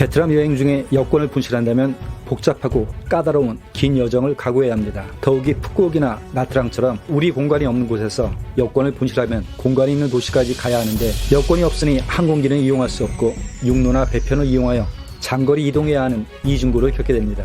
베트남 여행 중에 여권을 분실한다면 복잡하고 까다로운 긴 여정을 각오해야 합니다. 더욱이 푸꾸옥이나 나트랑처럼 우리 공간이 없는 곳에서 여권을 분실하면 공간이 있는 도시까지 가야 하는데 여권이 없으니 항공기는 이용할 수 없고 육로나 배편을 이용하여 장거리 이동해야 하는 이중고를 겪게 됩니다.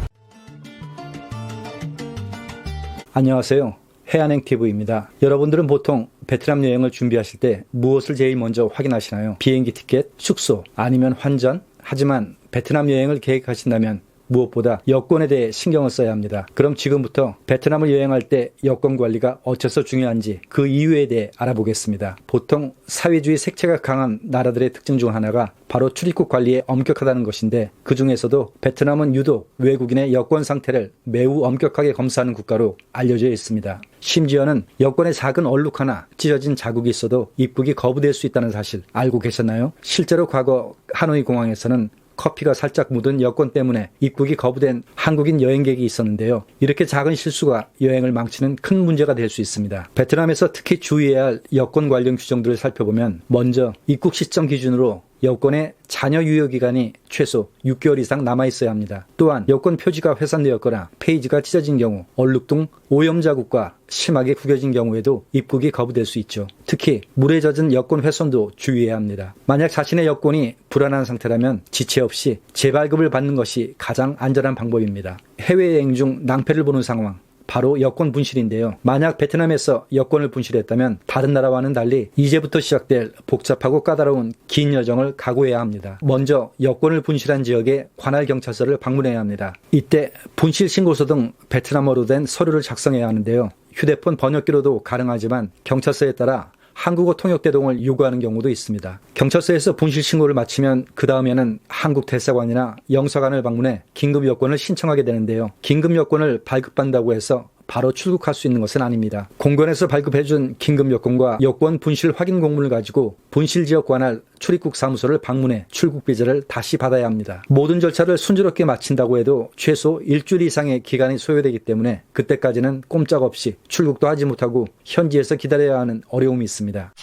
안녕하세요. 해안행TV입니다. 여러분들은 보통 베트남 여행을 준비하실 때 무엇을 제일 먼저 확인하시나요? 비행기 티켓, 숙소, 아니면 환전? 하지만 베트남 여행을 계획하신다면 무엇보다 여권에 대해 신경을 써야 합니다. 그럼 지금부터 베트남을 여행할 때 여권 관리가 어째서 중요한지 그 이유에 대해 알아보겠습니다. 보통 사회주의 색채가 강한 나라들의 특징 중 하나가 바로 출입국 관리에 엄격하다는 것인데 그 중에서도 베트남은 유독 외국인의 여권 상태를 매우 엄격하게 검사하는 국가로 알려져 있습니다. 심지어는 여권에 작은 얼룩 하나 찢어진 자국이 있어도 입국이 거부될 수 있다는 사실 알고 계셨나요? 실제로 과거 하노이 공항에서는 커피가 살짝 묻은 여권 때문에 입국이 거부된 한국인 여행객이 있었는데요. 이렇게 작은 실수가 여행을 망치는 큰 문제가 될 수 있습니다. 베트남에서 특히 주의해야 할 여권 관련 규정들을 살펴보면 먼저 입국 시점 기준으로 여권의 잔여 유효기간이 최소 6개월 이상 남아있어야 합니다. 또한 여권 표지가 훼손되었거나 페이지가 찢어진 경우, 얼룩 등 오염 자국과 심하게 구겨진 경우에도 입국이 거부될 수 있죠. 특히 물에 젖은 여권 훼손도 주의해야 합니다. 만약 자신의 여권이 불안한 상태라면 지체 없이 재발급을 받는 것이 가장 안전한 방법입니다. 해외여행 중 낭패를 보는 상황, 바로 여권 분실인데요. 만약 베트남에서 여권을 분실했다면 다른 나라와는 달리 이제부터 시작될 복잡하고 까다로운 긴 여정을 각오해야 합니다. 먼저 여권을 분실한 지역의 관할 경찰서를 방문해야 합니다. 이때 분실 신고서 등 베트남어로 된 서류를 작성해야 하는데요. 휴대폰 번역기로도 가능하지만 경찰서에 따라 한국어 통역 대동을 요구하는 경우도 있습니다. 경찰서에서 분실 신고를 마치면 그 다음에는 한국 대사관이나 영사관을 방문해 긴급 여권을 신청하게 되는데요. 긴급 여권을 발급한다고 해서 바로 출국할 수 있는 것은 아닙니다. 공관에서 발급해준 긴급 여권과 여권 분실 확인 공문을 가지고 분실 지역 관할 출입국 사무소를 방문해 출국 비자를 다시 받아야 합니다. 모든 절차를 순조롭게 마친다고 해도 최소 일주일 이상의 기간이 소요되기 때문에 그때까지는 꼼짝없이 출국도 하지 못하고 현지에서 기다려야 하는 어려움이 있습니다.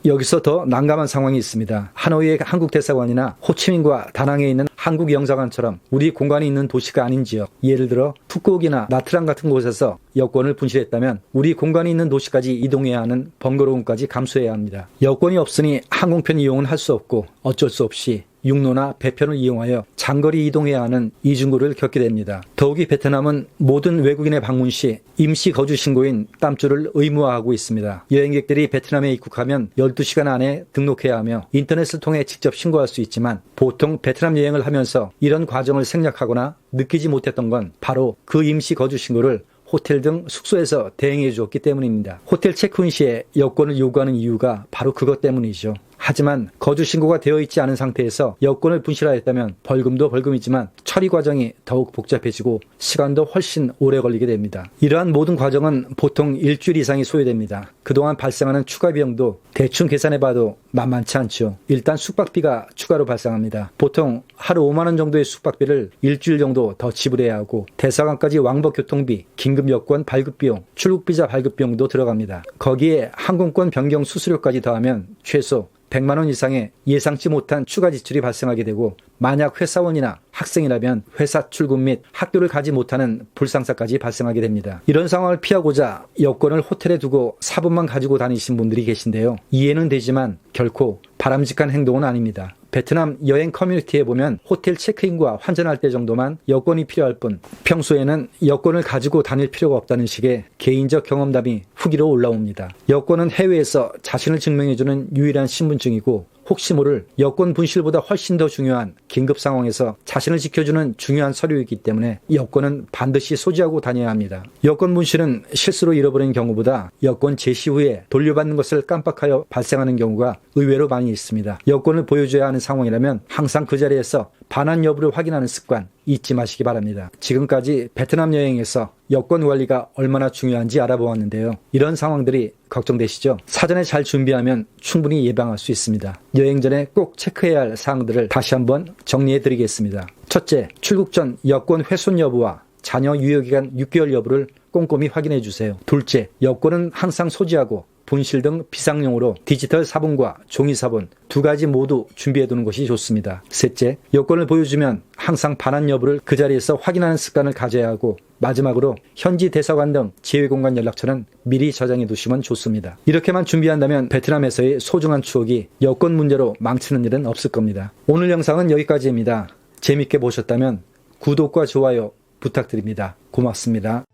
여기서 더 난감한 상황이 있습니다. 하노이의 한국 대사관이나 호치민과 다낭에 있는 한국 영사관처럼 우리 공간이 있는 도시가 아닌 지역, 예를 들어 푸꾸옥이나 나트랑 같은 곳에서 여권을 분실했다면 우리 공간이 있는 도시까지 이동해야 하는 번거로움까지 감수해야 합니다. 여권이 없으니 항공편 이용은 할 수 없고 어쩔 수 없이 육로나 배편을 이용하여 장거리 이동해야 하는 이중고를 겪게 됩니다. 더욱이 베트남은 모든 외국인의 방문 시 임시 거주 신고인 땀주를 의무화하고 있습니다. 여행객들이 베트남에 입국하면 12시간 안에 등록해야 하며 인터넷을 통해 직접 신고할 수 있지만 보통 베트남 여행을 하면서 이런 과정을 생략하거나 느끼지 못했던 건 바로 그 임시 거주 신고를 호텔 등 숙소에서 대행해 주었기 때문입니다. 호텔 체크인 시에 여권을 요구하는 이유가 바로 그것 때문이죠. 하지만 거주 신고가 되어 있지 않은 상태에서 여권을 분실하였다면 벌금도 벌금이지만 처리 과정이 더욱 복잡해지고 시간도 훨씬 오래 걸리게 됩니다. 이러한 모든 과정은 보통 일주일 이상이 소요됩니다. 그동안 발생하는 추가 비용도 대충 계산해봐도 만만치 않죠. 일단 숙박비가 추가로 발생합니다. 보통 하루 5만 원 정도의 숙박비를 일주일 정도 더 지불해야 하고 대사관까지 왕복 교통비, 긴급 여권 발급 비용, 출국 비자 발급 비용도 들어갑니다. 거기에 항공권 변경 수수료까지 더하면 최소 100만 원 이상의 예상치 못한 추가 지출이 발생하게 되고 만약 회사원이나 학생이라면 회사 출근 및 학교를 가지 못하는 불상사까지 발생하게 됩니다. 이런 상황을 피하고자 여권을 호텔에 두고 사본만 가지고 다니신 분들이 계신데요. 이해는 되지만 결코 바람직한 행동은 아닙니다. 베트남 여행 커뮤니티에 보면 호텔 체크인과 환전할 때 정도만 여권이 필요할 뿐 평소에는 여권을 가지고 다닐 필요가 없다는 식의 개인적 경험담이 후기로 올라옵니다. 여권은 해외에서 자신을 증명해주는 유일한 신분증이고 혹시 모를 여권 분실보다 훨씬 더 중요한 긴급 상황에서 자신을 지켜주는 중요한 서류이기 때문에 여권은 반드시 소지하고 다녀야 합니다. 여권 분실은 실수로 잃어버린 경우보다 여권 제시 후에 돌려받는 것을 깜빡하여 발생하는 경우가 의외로 많이 있습니다. 여권을 보여줘야 하는 상황이라면 항상 그 자리에서 반환 여부를 확인하는 습관 잊지 마시기 바랍니다. 지금까지 베트남 여행에서 여권 관리가 얼마나 중요한지 알아보았는데요. 이런 상황들이 걱정되시죠? 사전에 잘 준비하면 충분히 예방할 수 있습니다. 여행 전에 꼭 체크해야 할 사항들을 다시 한번 정리해 드리겠습니다. 첫째, 출국 전 여권 훼손 여부와 잔여 유효기간 6개월 여부를 꼼꼼히 확인해 주세요. 둘째, 여권은 항상 소지하고 분실 등 비상용으로 디지털 사본과 종이 사본 두 가지 모두 준비해두는 것이 좋습니다. 셋째, 여권을 보여주면 항상 반환 여부를 그 자리에서 확인하는 습관을 가져야 하고, 마지막으로 현지 대사관 등 재외공간 연락처는 미리 저장해 두시면 좋습니다. 이렇게만 준비한다면 베트남에서의 소중한 추억이 여권 문제로 망치는 일은 없을 겁니다. 오늘 영상은 여기까지입니다. 재밌게 보셨다면 구독과 좋아요 부탁드립니다. 고맙습니다.